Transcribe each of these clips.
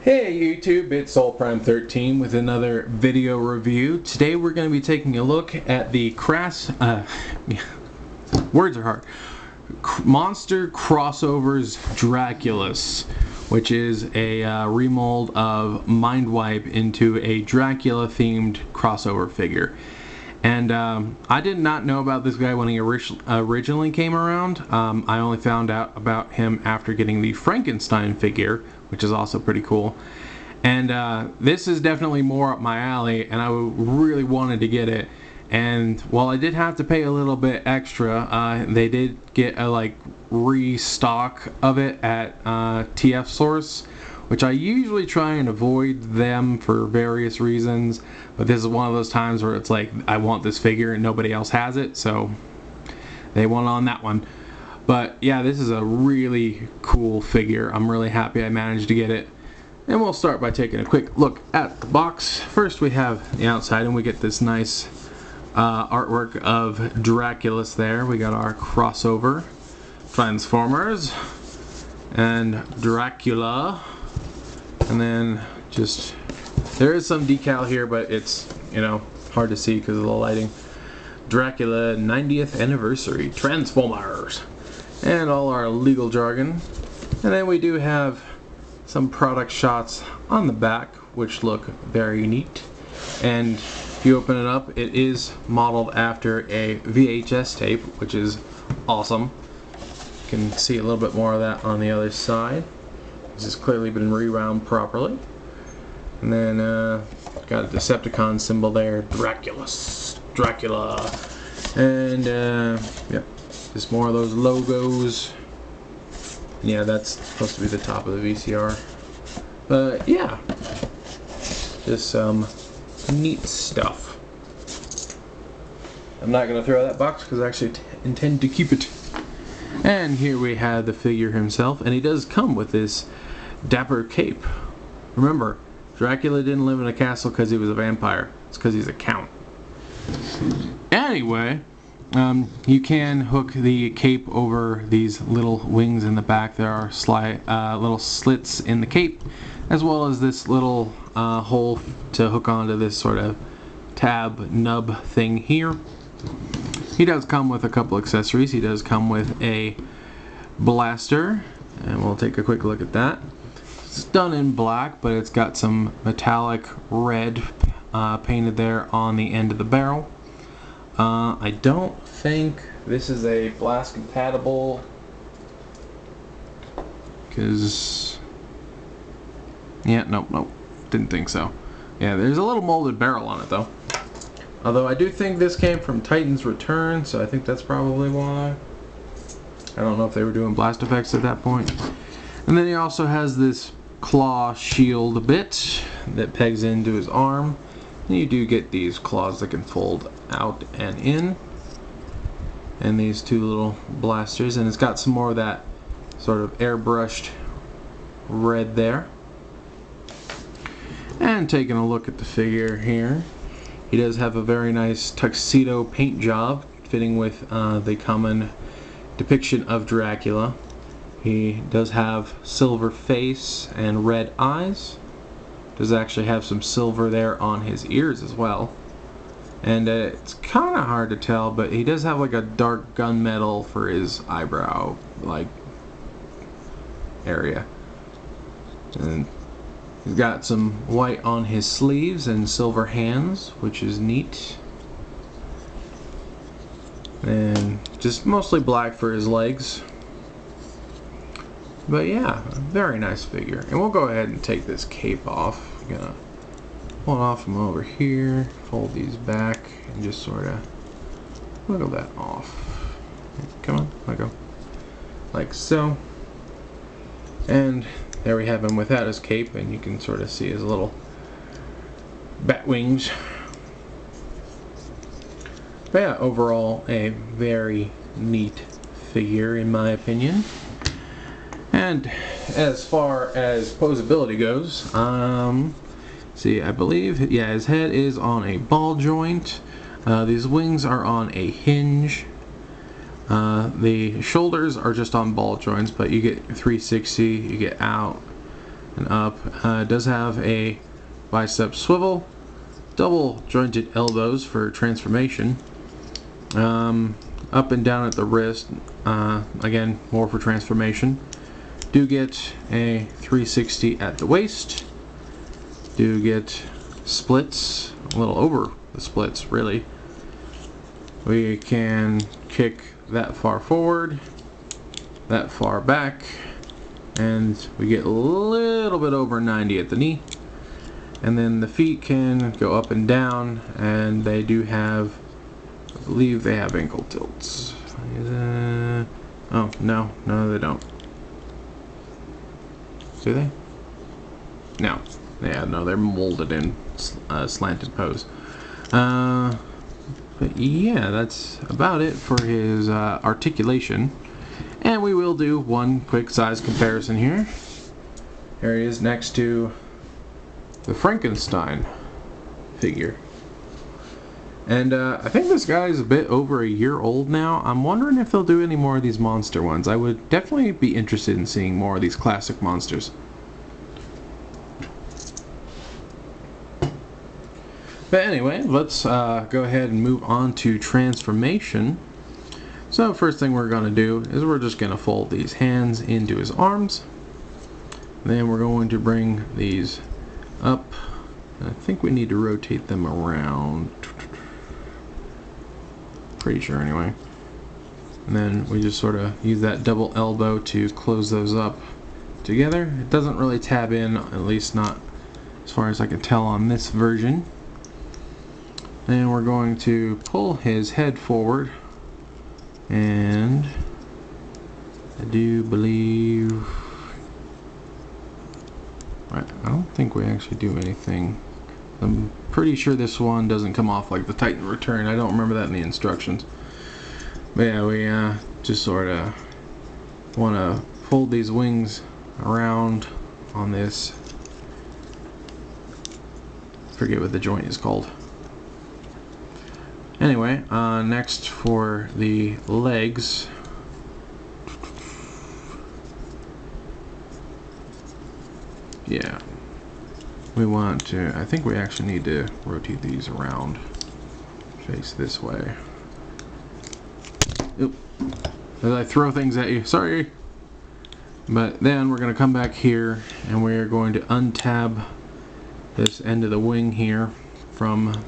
Hey YouTube, it's SoulPrime13 with another video review. Today we're going to be taking a look at the words are hard. Monster Crossovers Draculus, which is a remold of Mindwipe into a Dracula themed crossover figure. And I did not know about this guy when he originally came around. I only found out about him after getting the Frankenstein figure, which is also pretty cool. And this is definitely more up my alley, and I really wanted to get it. And while I did have to pay a little bit extra, they did get a restock of it at TF Source, which I usually try and avoid them for various reasons, but this is one of those times where it's like, I want this figure and nobody else has it, so they won on that one. But yeah, this is a really cool figure. I'm really happy I managed to get it. And we'll start by taking a quick look at the box. First we have the outside, and we get this nice artwork of Draculus there. We got our crossover Transformers and Dracula. And then just, there is some decal here, but it's, hard to see because of the lighting. Dracula 90th Anniversary Transformers. And all our legal jargon. And then we do have some product shots on the back, which look very neat. And if you open it up, it is modeled after a VHS tape, which is awesome. You can see a little bit more of that on the other side. This has clearly been rewound properly. And then got a Decepticon symbol there, Draculus, Dracula. And yeah, just more of those logos. Yeah, that's supposed to be the top of the VCR. But yeah, just some neat stuff. I'm not going to throw that box because I actually intend to keep it. And here we have the figure himself, and he does come with this dapper cape. Remember, Dracula didn't live in a castle because he was a vampire. It's because he's a count. Anyway, you can hook the cape over these little wings in the back. There are little slits in the cape, as well as this little hole to hook onto this sort of tab nub thing here. He does come with a couple accessories. He does come with a blaster, and we'll take a quick look at that. It's done in black, but it's got some metallic red painted there on the end of the barrel. I don't think this is a blast compatible, because nope, didn't think so. Yeah, there's a little molded barrel on it though. Although I do think this came from Titan's Return, so I think that's probably why. I don't know if they were doing blast effects at that point. And then he also has this claw shield bit that pegs into his arm. And you do get these claws that can fold out and in. And these two little blasters. And it's got some more of that sort of airbrushed red there. And taking a look at the figure here, he does have a very nice tuxedo paint job fitting with the common depiction of Dracula. He does have silver face and red eyes. Does actually have some silver there on his ears as well. And it's kind of hard to tell, but he does have a dark gunmetal for his eyebrow area. And he's got some white on his sleeves and silver hands, which is neat. And just mostly black for his legs. But yeah, a very nice figure. And we'll go ahead and take this cape off. I'm gonna pull it off from over here, fold these back, and just sort of wiggle that off. Come on, let go. Like so. And there we have him without his cape, and you can sort of see his little bat wings. But yeah, overall a very neat figure in my opinion. And as far as posability goes, see, I believe, yeah, his head is on a ball joint. These wings are on a hinge. The shoulders are just on ball joints, but you get 360, you get out, and up. It does have a bicep swivel, double jointed elbows for transformation, up and down at the wrist, again more for transformation. Do get a 360 at the waist, do get splits, a little over the splits really. We can kick that far forward, that far back, and we get a little bit over 90 at the knee. And then the feet can go up and down, and they do have, I believe they have ankle tilts. Oh, no, they don't. Do they? No. Yeah, no, they're molded in slanted pose. But yeah, that's about it for his articulation. And we will do one quick size comparison here. Here he is next to the Frankenstein figure. And I think this guy is a bit over a year old now. I'm wondering if they'll do any more of these monster ones. I would definitely be interested in seeing more of these classic monsters. But anyway, let's go ahead and move on to transformation. So first thing we're going to do is we're just going to fold these hands into his arms. Then we're going to bring these up. I think we need to rotate them around. Pretty sure anyway. And then we just sort of use that double elbow to close those up together. It doesn't really tab in, at least not as far as I can tell on this version. Then we're going to pull his head forward, and I do believe, I don't think we actually do anything. I'm pretty sure this one doesn't come off like the Titan Return. I don't remember that in the instructions. But yeah, we just sort of want to fold these wings around on this. Forget what the joint is called. Anyway, next for the legs. Yeah. We want to, I think we actually need to rotate these around. Face this way. Oop. As I throw things at you, sorry. But then we're going to come back here and we're going to untab this end of the wing here from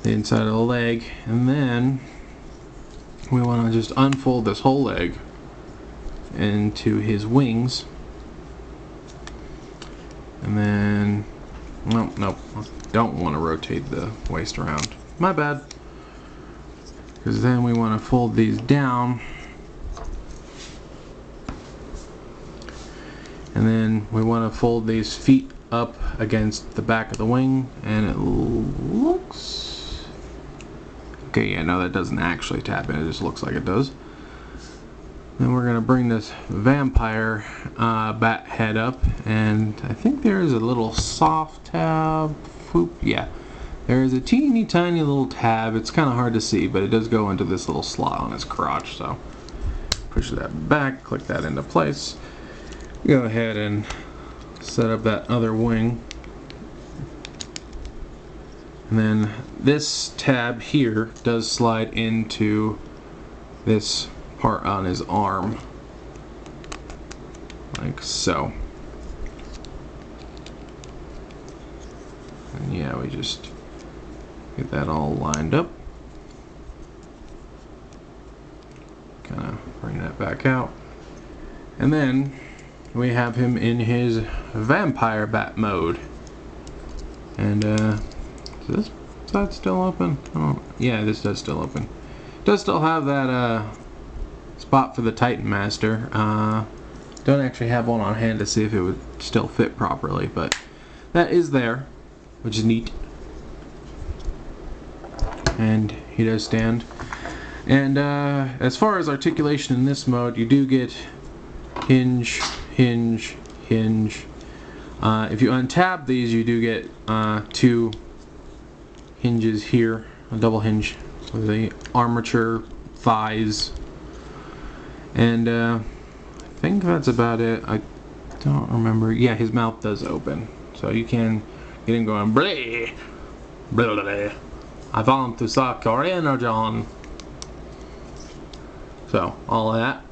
the inside of the leg, and then we want to just unfold this whole leg into his wings, and then nope, don't want to rotate the waist around, my bad, because then we want to fold these down, and then we want to fold these feet up against the back of the wing, and it looks okay. Yeah, no, that doesn't actually tap in, it just looks like it does. Then we're going to bring this vampire bat head up, and I think there is a little soft tab. Whoop, yeah, there is a teeny tiny little tab. It's kind of hard to see, but it does go into this little slot on his crotch. So push that back, click that into place. Go ahead and set up that other wing. And then this tab here does slide into this part on his arm, like so. And yeah, we just get that all lined up. Kind of bring that back out. And then we have him in his vampire bat mode. And is this side still open? Oh, yeah, this does still open. It does still have that spot for the Titan Master. Don't actually have one on hand to see if it would still fit properly, but that is there, which is neat. And he does stand. And as far as articulation in this mode, you do get hinge, hinge, hinge. If you untab these, you do get two hinges here, a double hinge with the armature thighs. And I think that's about it. I don't remember. Yeah, his mouth does open, so you can get him going. Bleh, bleh, bleh. I want to suck your inner John. So all of that.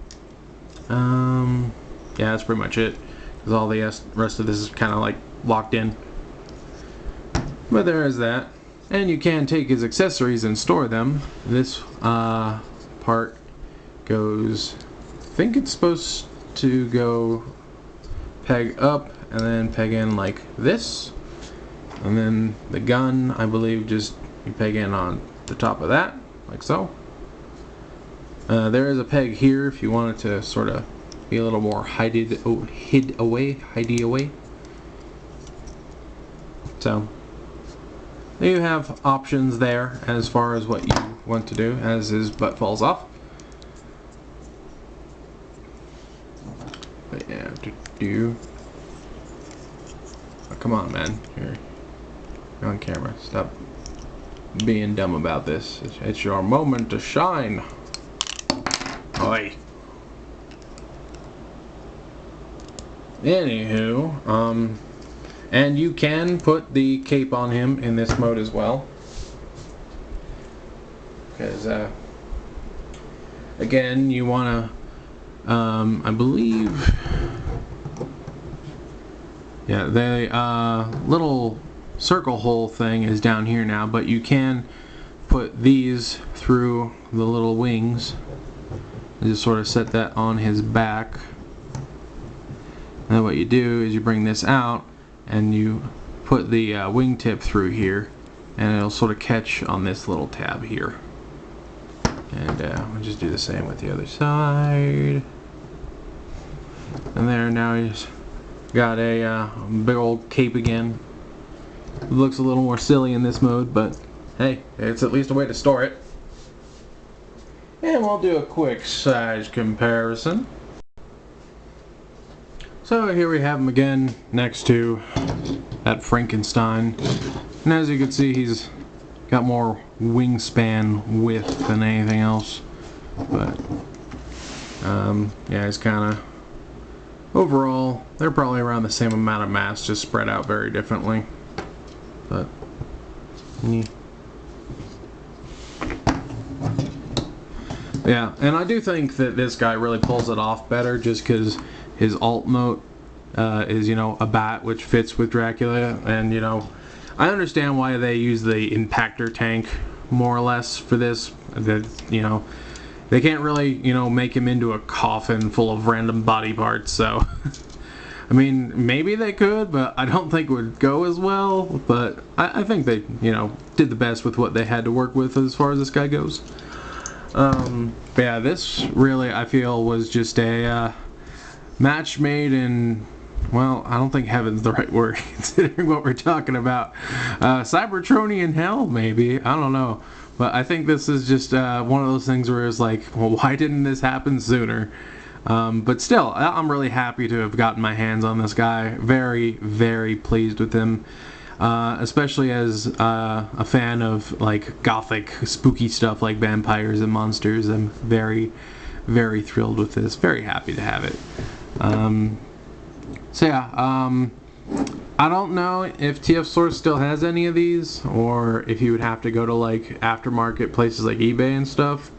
Yeah, that's pretty much it. Because all the rest of this is kind of like locked in. But there is that. And you can take his accessories and store them. This part goes, I think it's supposed to go peg up and then peg in like this. And then the gun, I believe, just you peg in on the top of that, like so. There is a peg here if you wanted to sort of be a little more hid away. So you have options there as far as what you want to do as his butt falls off. But yeah, oh, come on, man. You're on camera. Stop being dumb about this. It's your moment to shine. Oi. Anywho, and you can put the cape on him in this mode as well. Because, again, you want to, I believe, yeah, the little circle hole thing is down here now, but you can put these through the little wings and just sort of set that on his back. And then what you do is you bring this out and you put the wingtip through here, and it'll sort of catch on this little tab here. And we'll just do the same with the other side. And there, now he's got a big old cape again. It looks a little more silly in this mode, but hey, it's at least a way to store it. And we'll do a quick size comparison. So here we have him again next to that Frankenstein. And as you can see, he's got more wingspan width than anything else. But yeah, he's kind of, overall, they're probably around the same amount of mass, just spread out very differently. But yeah, and I do think that this guy really pulls it off better, just because his alt mote is, you know, a bat, which fits with Dracula, and, you know, I understand why they use the impactor tank more or less for this. That, you know, they can't really, you know, make him into a coffin full of random body parts, so I mean, maybe they could, but I don't think it would go as well. But I think they, you know, did the best with what they had to work with as far as this guy goes. But yeah, this really, I feel, was just a match made in, well, I don't think heaven's the right word considering what we're talking about. Cybertronian hell, maybe. I don't know. But I think this is just one of those things where it's like, well, why didn't this happen sooner? But still, I'm really happy to have gotten my hands on this guy. Very, very pleased with him. Especially as a fan of like gothic, spooky stuff like vampires and monsters. I'm very, very thrilled with this. Very happy to have it. So yeah, I don't know if TF Source still has any of these, or if you would have to go to like aftermarket places like eBay and stuff.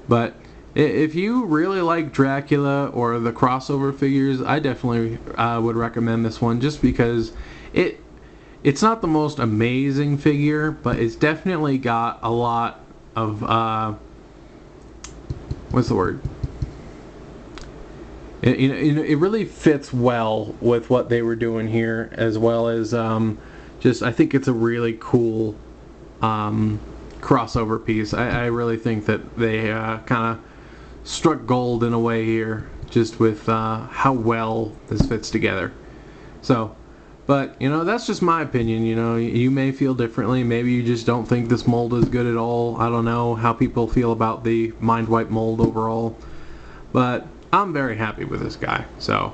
But if you really like Dracula or the crossover figures, I definitely would recommend this one, just because it's not the most amazing figure, but it's definitely got a lot of what's the word? It really fits well with what they were doing here, as well as just, I think it's a really cool crossover piece. I really think that they kind of struck gold in a way here, just with how well this fits together. So, but, you know, that's just my opinion. You know, you may feel differently. Maybe you just don't think this mold is good at all. I don't know how people feel about the Mind Wipe mold overall. But I'm very happy with this guy. So,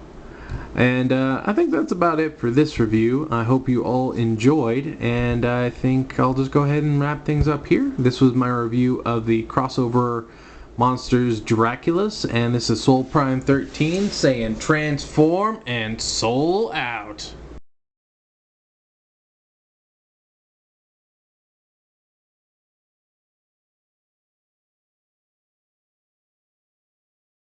and I think that's about it for this review. I hope you all enjoyed, and I think I'll just go ahead and wrap things up here. This was my review of the crossover Monsters Draculus, and this is Soul Prime 13 saying transform and soul out.